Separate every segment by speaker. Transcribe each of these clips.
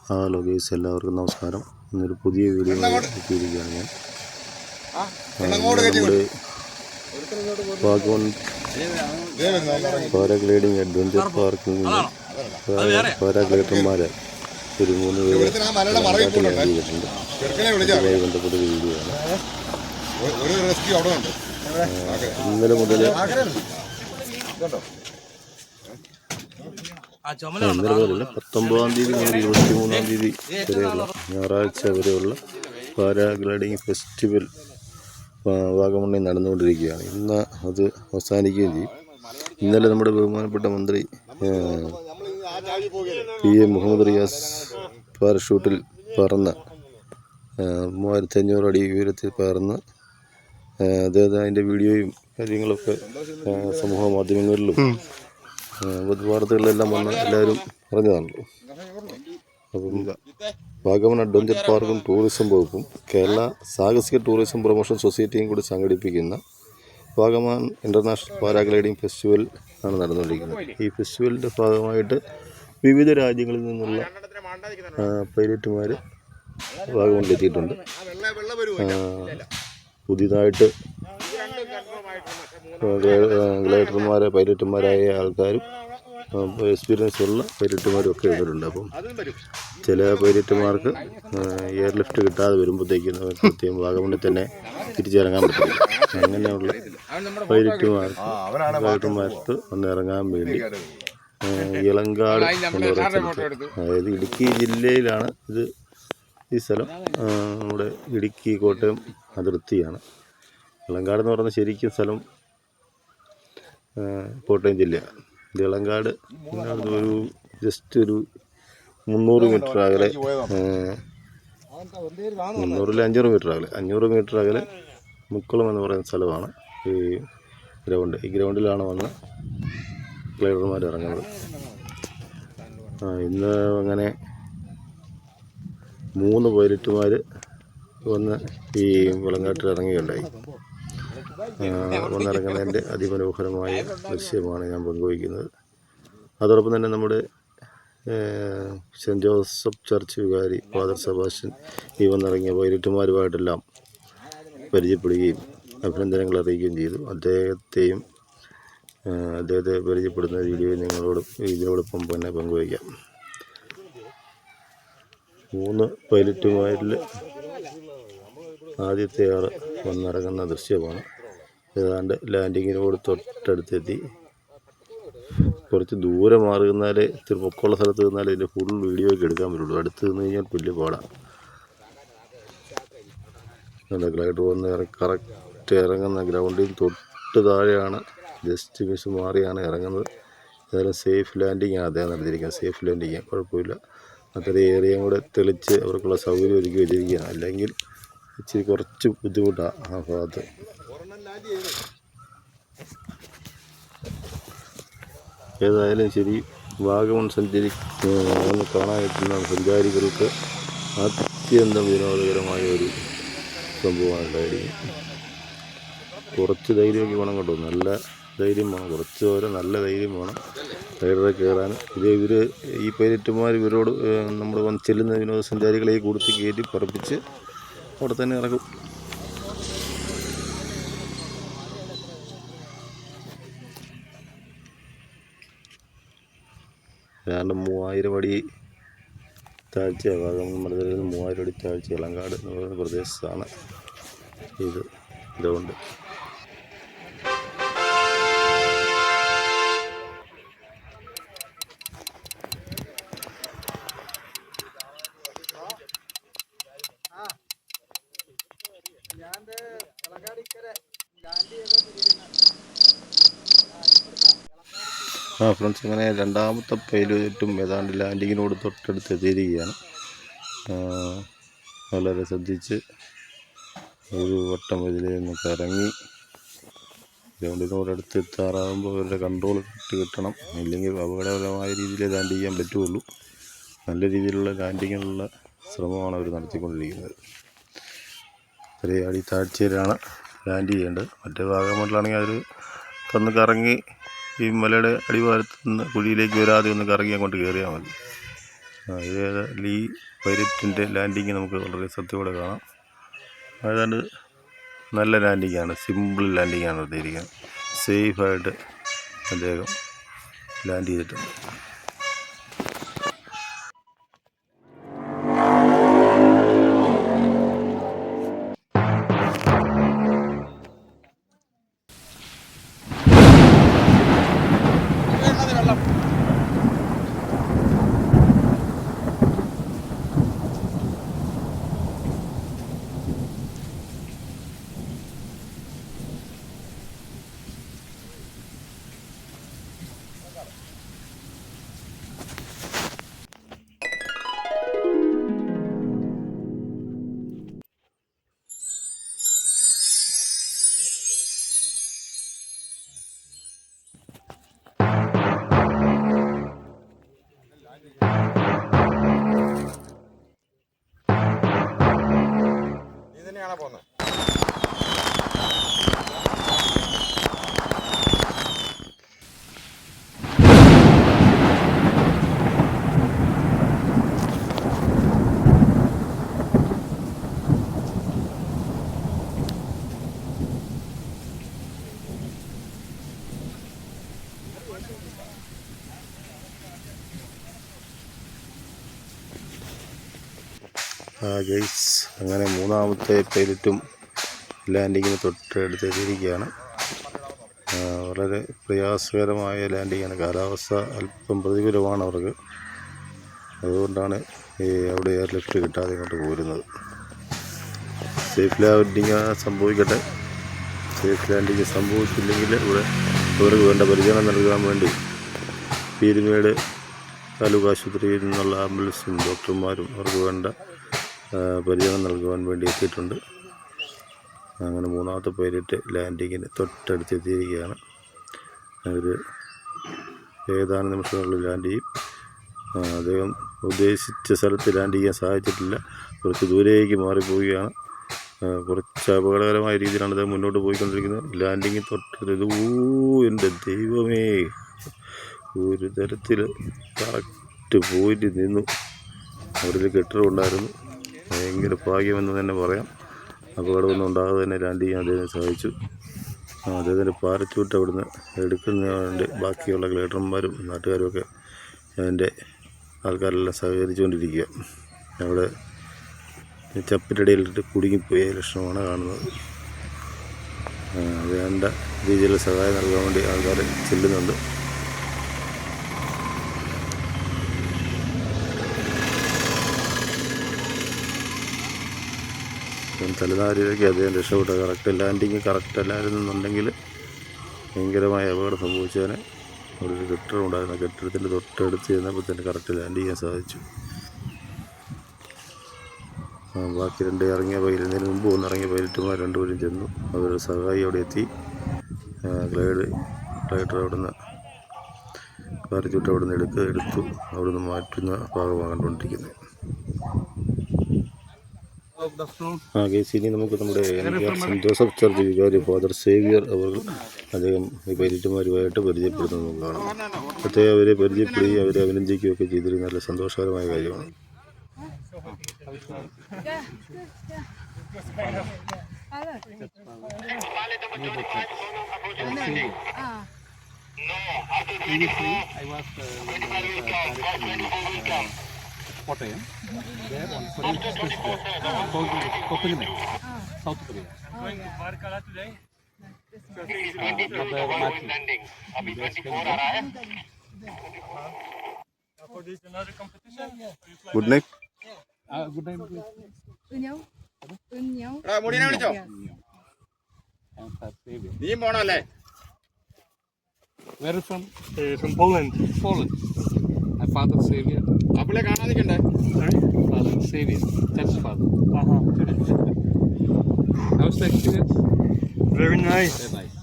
Speaker 1: Hello guys, എല്ലാവർക്കും നമസ്കാരം. ഇന്നൊരു പുതിയ വീഡിയോ എത്തിയിരിക്കുകയാണ് ഞാൻ. നമ്മുടെ വാഗമൺ പാരാഗ്ലൈഡിങ് അഡ്വഞ്ചർ പാർക്കിൽ നിന്ന് പാരാഗ്ലൈഡർമാരെ ഒരു 3 പേര് ചെയ്തിട്ടുണ്ട്. അതുമായി ബന്ധപ്പെട്ടൊരു വീഡിയോ ആണ്. ഇന്നലെ മുതൽ ഇന്നലെ മുതൽ 19-ാം തീയതി മുതൽ 23-ാം തീയതി വരെയുള്ള ഞായറാഴ്ച വരെയുള്ള പാരാഗ്ലൈഡിങ് ഫെസ്റ്റിവൽ വാഗമണ്ണിൽ നടന്നുകൊണ്ടിരിക്കുകയാണ്. ഇന്ന് അത് അവസാനിക്കുകയും ചെയ്യും. ഇന്നലെ നമ്മുടെ ബഹുമാനപ്പെട്ട മന്ത്രി PM മുഹമ്മദ് റിയാസ് പാരഷൂട്ടിൽ പറന്ന് 3500 അടി ഉയരത്തിൽ പറന്ന് അതിൻ്റെ വീഡിയോയും കാര്യങ്ങളൊക്കെ സമൂഹ മാധ്യമങ്ങളിലും വാർത്തകളിലെല്ലാം വന്ന് എല്ലാവരും പറഞ്ഞതാണല്ലോ. അപ്പം വാഗമൺ അഡ്വഞ്ചർ പാർക്കും ടൂറിസം വകുപ്പും കേരള സാഹസിക ടൂറിസം പ്രൊമോഷൻ സൊസൈറ്റിയും കൂടി സംഘടിപ്പിക്കുന്ന വാഗമൺ ഇൻ്റർനാഷണൽ പാരാഗ്ലൈഡിംഗ് ഫെസ്റ്റിവൽ ആണ് നടന്നുകൊണ്ടിരിക്കുന്നത്. ഈ ഫെസ്റ്റിവലിൻ്റെ ഭാഗമായിട്ട് വിവിധ രാജ്യങ്ങളിൽ നിന്നുള്ള പൈലറ്റുമാർ വാഗമണിലെത്തിയിട്ടുണ്ട്. പുതിയതായിട്ട് പൈലറ്റുമാരായ ആൾക്കാരും എക്സ്പീരിയൻസ് ഉള്ള പൈലറ്റുമാരും ഒക്കെ വന്നിട്ടുണ്ട്. അപ്പം ചില പൈലറ്റുമാർക്ക് എയർലിഫ്റ്റ് കിട്ടാതെ വരുമ്പോഴത്തേക്കും കൃത്യം വാഗമണ്ണിൽ തന്നെ തിരിച്ചിറങ്ങാൻ പറ്റില്ല. അങ്ങനെയുള്ള പൈലറ്റുമാർക്ക് ഒന്ന് ഇറങ്ങാൻ വേണ്ടി ഇളങ്കാട് എന്ന് പറയുന്ന സ്ഥലത്ത്, അതായത് ഇടുക്കി ജില്ലയിലാണ് ഇത്. ഈ സ്ഥലം നമ്മുടെ ഇടുക്കി കോട്ടയം അതിർത്തിയാണ്. ഇളങ്കാട് എന്ന് പറയുന്ന ശരിക്കും സ്ഥലം കോട്ടയം ജില്ലയാണ്. ഇത് ഇളങ്കാട് ഒരു ജസ്റ്റ് ഒരു 300 മീറ്റർ അകലെ, 300-500 മീറ്റർ അകലെ, 500 മീറ്റർ അകലെ മുക്കുളം എന്ന് പറയുന്ന സ്ഥലമാണ് ഈ ഗ്രൗണ്ട്. ഈ ഗ്രൗണ്ടിലാണ് വന്ന് ഗ്ലൈഡർമാർ ഇറങ്ങുന്നത്. ഇന്ന് അങ്ങനെ 3 പൈലറ്റുമാർ വന്ന് ഈ വിളങ്ങാട്ടിൽ ഇറങ്ങുകയുണ്ടായി. വന്നിറങ്ങുന്നതിൻ്റെ അതിമനോഹരമായ ദൃശ്യമാണ് ഞാൻ പങ്കുവയ്ക്കുന്നത്. അതോടൊപ്പം തന്നെ നമ്മുടെ സെൻറ്റ് ജോസഫ് ചർച്ച് വികാരി ഫാദർ സെബാസ്റ്റ്യൻ ഈ വന്നിറങ്ങിയ പൈലറ്റുമാരുമായിട്ടെല്ലാം പരിചയപ്പെടുകയും അഭിനന്ദനങ്ങൾ അറിയിക്കുകയും ചെയ്തു. അദ്ദേഹത്തെ പരിചയപ്പെടുന്ന വീഡിയോ ഇതിനോടൊപ്പം തന്നെ പങ്കുവയ്ക്കാം. 3 പൈലറ്റുമാരിൽ ആദ്യത്തെ ആൾ വന്നിറങ്ങുന്ന ദൃശ്യമാണ്. ഏതാണ്ട് ലാൻഡിങ്ങിനോട് തൊട്ടടുത്തെത്തി. കുറച്ച് ദൂരെ മാറി നിന്നാലേ, ഇത്തിരി പൊക്കമുള്ള സ്ഥലത്ത് നിന്നാലേ ഇതിൻ്റെ ഫുൾ വീഡിയോ ഒക്കെ എടുക്കാൻ പറ്റുള്ളൂ. അടുത്ത് നിന്ന് കഴിഞ്ഞാൽ വലിയ പാടാണ്. ഗ്ലൈഡർ വന്ന് കറക്റ്റ് ഇറങ്ങുന്ന ഗ്രൗണ്ടിൽ തൊട്ട് താഴെയാണ്, ജസ്റ്റ് മിസ് മാറിയാണ് ഇറങ്ങുന്നത്. ഏതായാലും സേഫ് ലാൻഡിങ് ആണ് അദ്ദേഹം നടത്തിയിരിക്കുന്നത്. സേഫ് ലാൻഡിങ്, കുഴപ്പമില്ല. അത്രയും ഏരിയയും കൂടെ തെളിച്ച് അവർക്കുള്ള സൗകര്യം ഒരുക്കി വെച്ചിരിക്കുകയാണ്. അല്ലെങ്കിൽ ഇച്ചിരി കുറച്ച് ബുദ്ധിമുട്ടാണ് ആ ഭാഗത്ത്. ഏതായാലും ശരി, വാഗമൺ കാണാനെത്തുന്ന സഞ്ചാരികൾക്ക് അത്യന്തം വിനോദകരമായ ഒരു സംഭവമാണ് ഉണ്ടായിരിക്കും. കുറച്ച് ധൈര്യമൊക്കെ വേണം കേട്ടോ, നല്ല ധൈര്യം വേണം. കുറച്ച് വരെ നല്ല ധൈര്യം വേണം റൈഡറെ കയറാൻ. ഈ പൈലറ്റുമാർ ഇവരോട് നമ്മൾ വന്ന് ചെല്ലുന്ന വിനോദസഞ്ചാരികളെ കൊടുത്ത് കയറ്റി പറപ്പിച്ച് അവിടെ തന്നെ ഇറക്കും. ഏതാണ്ട് 3000 അടി താഴ്ച, വാഗമൺ മലനിരയിൽ നിന്ന് 3000 അടി താഴ്ച ഇളങ്കാട് എന്ന് പറയുന്ന പ്രദേശത്താണ് ഇത് ഗ്രൗണ്ട്. ഫ്രണ്ട്സ്, അങ്ങനെ രണ്ടാമത്തെ പൈലറ്റും ഏതാണ്ട് ലാൻഡിങ്ങിനോട് തൊട്ടടുത്ത് എത്തിയിരിക്കുകയാണ്. വളരെ ശ്രദ്ധിച്ച് ഒരു വട്ടം ഇതിലേ നിന്നൊക്കെ ഇറങ്ങി ഗ്രൗണ്ടിനോടടുത്ത് എത്താറാകുമ്പോൾ അവരുടെ കൺട്രോൾ കിട്ടണം. ഇല്ലെങ്കിൽ അപകടകരമായ രീതിയിൽ ലാൻഡ് ചെയ്യാൻ പറ്റുള്ളൂ. നല്ല രീതിയിലുള്ള ലാൻഡിങ്ങിനുള്ള ശ്രമമാണ് അവർ നടത്തിക്കൊണ്ടിരിക്കുന്നത്. ചെറിയ അടി താഴ്ചയിലാണ് ലാൻഡ് ചെയ്യേണ്ടത്. മറ്റേ വാഗമണ്ണിലാണെങ്കിൽ അവർ തന്ന് കറങ്ങി ഈ മലയുടെ അടിവാരത്ത് നിന്ന് കുഴിയിലേക്ക് വരാതെ ഒന്ന് കറങ്ങി അങ്ങോട്ട് കയറിയാൽ മതി. ഇതിൽ ഈ പൈലറ്റിൻ്റെ ലാൻഡിങ് നമുക്ക് വളരെ സത്യത്തോടെ കാണാം. ഏതാണ്ട് നല്ല ലാൻഡിങ്ങാണ്, സിമ്പിൾ ലാൻഡിങ്ങാണ് നടത്തിയിരിക്കുന്നത്. സേഫായിട്ട് അദ്ദേഹം ലാൻഡ് ചെയ്തിട്ടുണ്ട്. ഗൈസ്, അങ്ങനെ മൂന്നാമത്തെ പൈലറ്റും ലാൻഡിങ്ങിന് തൊട്ടടുത്തെത്തിയിരിക്കുകയാണ്. വളരെ പ്രയാസകരമായ ലാൻഡിങ്ങാണ്. കാലാവസ്ഥ അല്പം പ്രതികൂലമാണ് അവർക്ക്. അതുകൊണ്ടാണ് അവിടെ എയർ ലിഫ്റ്റ് കിട്ടാതെ ഇങ്ങോട്ട് പോരുന്നത്. സേഫ് ലാൻഡിങ് സംഭവിക്കട്ടെ. സേഫ് ലാൻഡിങ് സംഭവിച്ചില്ലെങ്കിൽ ഇവിടെ അവർക്ക് വേണ്ട പരിചരണം നൽകാൻ വേണ്ടി പീരുമേട് താലൂക്ക് ആശുപത്രിയിൽ നിന്നുള്ള ആംബുലൻസും ഡോക്ടർമാരും അവർക്ക് വേണ്ട പരിചരണം നൽകുവാൻ വേണ്ടി എത്തിയിട്ടുണ്ട്. അങ്ങനെ മൂന്നാമത്തെ പൈലറ്റ് ലാൻഡിങ്ങിന് തൊട്ടടുത്തെത്തിയിരിക്കുകയാണ്. അവർ ഏതാനും നിമിഷങ്ങളിൽ ലാൻഡ് ചെയ്യും. അദ്ദേഹം ഉദ്ദേശിച്ച സ്ഥലത്ത് ലാൻഡ് ചെയ്യാൻ സാധിച്ചിട്ടില്ല. കുറച്ച് ദൂരേക്ക് മാറിപ്പോവുകയാണ്. കുറച്ച് അപകടകരമായ രീതിയിലാണ് അദ്ദേഹം മുന്നോട്ട് പോയിക്കൊണ്ടിരിക്കുന്നത്. ലാൻഡിങ് തൊട്ടടുത്ത് എൻ്റെ ദൈവമേ, ഒരു തരത്തിൽ കറക്റ്റ് പോയിട്ട് നിന്നു. അവിടെ കെട്ടിടമുണ്ടായിരുന്നു. ഭയങ്കര ഭാഗ്യമെന്ന് തന്നെ പറയാം. അപകടമൊന്നും ഉണ്ടാകാതെ തന്നെ ലാൻഡ് ചെയ്യാൻ അദ്ദേഹത്തിന് സാധിച്ചു. അദ്ദേഹത്തിൻ്റെ പാരച്യൂട്ട് അവിടുന്ന് എടുക്കുന്നതിന് ബാക്കിയുള്ള ഗ്ലൈഡർമാരും നാട്ടുകാരുമൊക്കെ അതിൻ്റെ ആൾക്കാരെല്ലാം സഹകരിച്ചുകൊണ്ടിരിക്കുക. അവിടെ ചപ്പിൻ്റെ ഇടയിലിട്ട് കുടുങ്ങിപ്പോയ ലക്ഷണമാണ് കാണുന്നത്. വേണ്ട രീതിയിലുള്ള സഹായം നൽകാൻ വേണ്ടി ആൾക്കാർ ചെല്ലുന്നുണ്ട്. തലനാരിലേക്ക് അദ്ദേഹം രക്ഷപ്പെട്ട. കറക്റ്റ് ലാൻഡിങ് കറക്റ്റ് അല്ലായിരുന്നെന്നുണ്ടെങ്കിൽ ഭയങ്കരമായ അപകടം സംഭവിച്ചതിന്. അവിടെ ഒരു കെട്ടിടം ഉണ്ടായിരുന്നു. കെട്ടിടത്തിൻ്റെ തൊട്ടടുത്ത് ചെന്നപ്പോൾ തന്നെ കറക്റ്റ് ലാൻഡ് ചെയ്യാൻ സാധിച്ചു. ബാക്കി ഇതിന് മുമ്പ് ഇറങ്ങിയ പൈലറ്റുമാർ രണ്ടുപേരും ചെന്നു. അവരുടെ സഹായി അവിടെ എത്തി. ഗ്ലൈഡർ അവിടെ നിന്ന് പാരച്യൂട്ട് അവിടെ നിന്ന് എടുത്തു. അവിടെ നിന്ന് മാറ്റുന്ന ഭാഗമാണ് കണ്ടുകൊണ്ടിരിക്കുന്നത്. കേസ് ഇനി നമുക്ക് നമ്മുടെ സെൻറ്റ് ജോസഫ് ചർച്ച് വികാരി ഫാദർ സേവിയർ അവർ അദ്ദേഹം ഈ പൈലറ്റുമാരുമായിട്ട് പരിചയപ്പെടുന്നത് കാണാം. പ്രത്യേകം അവരെ പരിചയപ്പെടുകയും അവരെ അഭിനന്ദിക്കുകയും ഒക്കെ ചെയ്തൊരു നല്ല സന്തോഷകരമായ കാര്യമാണ്.
Speaker 2: Kottayam. There on Koppagam, South Korea.
Speaker 3: Going to Varkala today? For this another competition?
Speaker 1: Good night.
Speaker 2: Good night. Where are you from?
Speaker 3: From Poland.
Speaker 2: Poland. My father Savior.
Speaker 3: Sorry?
Speaker 2: Father Savior. Church father. How's the experience?
Speaker 3: Very nice.
Speaker 2: Very nice.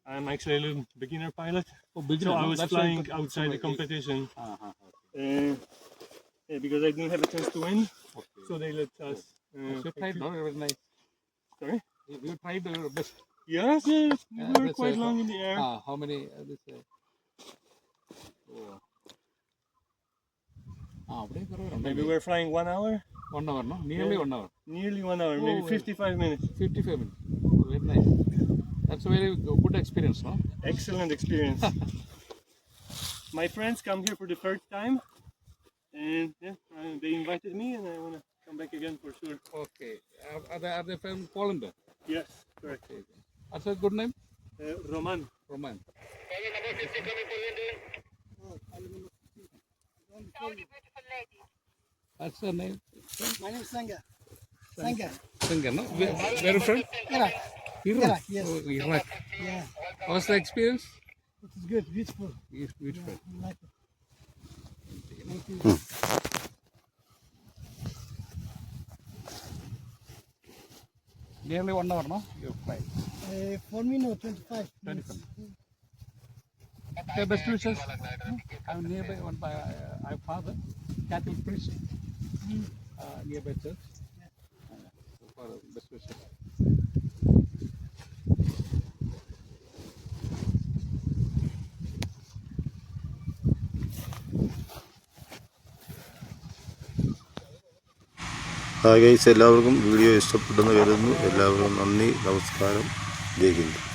Speaker 3: I'm actually a beginner pilot.
Speaker 2: Oh, beginner.
Speaker 3: So I was
Speaker 2: That's
Speaker 3: flying
Speaker 2: why-
Speaker 3: outside the competition
Speaker 2: Okay.
Speaker 3: because I didn't have a chance to win.
Speaker 2: Okay.
Speaker 3: So they let us.
Speaker 2: You tried, no? Very nice.
Speaker 3: Sorry?
Speaker 2: You tried your best.
Speaker 3: Yes, we were
Speaker 2: that's
Speaker 3: quite
Speaker 2: why-
Speaker 3: long in the air.
Speaker 2: How many? അവിടെ കുറേ പേരുണ്ട്.
Speaker 3: Maybe we're flying 1 hour?
Speaker 2: 1 hour, no? Nearly 1 hour.
Speaker 3: Nearly 1 hour, maybe
Speaker 2: Oh,
Speaker 3: 55 minutes.
Speaker 2: 55 minutes. Very nice. That's a very good experience, no?
Speaker 3: Excellent experience. My friends come here for the third time, and they invited me, and I want to come back again for sure.
Speaker 2: Okay. Are they from Poland?
Speaker 3: Yes, correct.
Speaker 2: Okay. That's a good name?
Speaker 3: Roman.
Speaker 2: Roman. That's the name?
Speaker 4: My name is Sanga. Sanga.
Speaker 2: Singer, no? Where are you from?
Speaker 4: Iraq.
Speaker 2: Iraq.
Speaker 4: Yes.
Speaker 2: Oh, Iraq.
Speaker 4: Yeah.
Speaker 2: How's the experience?
Speaker 4: It is good. Beautiful.
Speaker 2: It's beautiful.
Speaker 4: I like it. Thank you.
Speaker 2: Nearly 1 hour, no? You fly.
Speaker 4: For me, no, 25 minutes.
Speaker 2: 25. Okay, best wishes. I'm nearby one by I father, Catholic priest, nearby church. So for best wishes.
Speaker 1: Hi guys, എല്ലാവർക്കും video ഇഷ്ടപ്പെട്ടെന്ന് കരുതുന്നു. എല്ലാവർക്കും നന്ദി, നമസ്കാരം, ജയ് ഹിന്ദ്.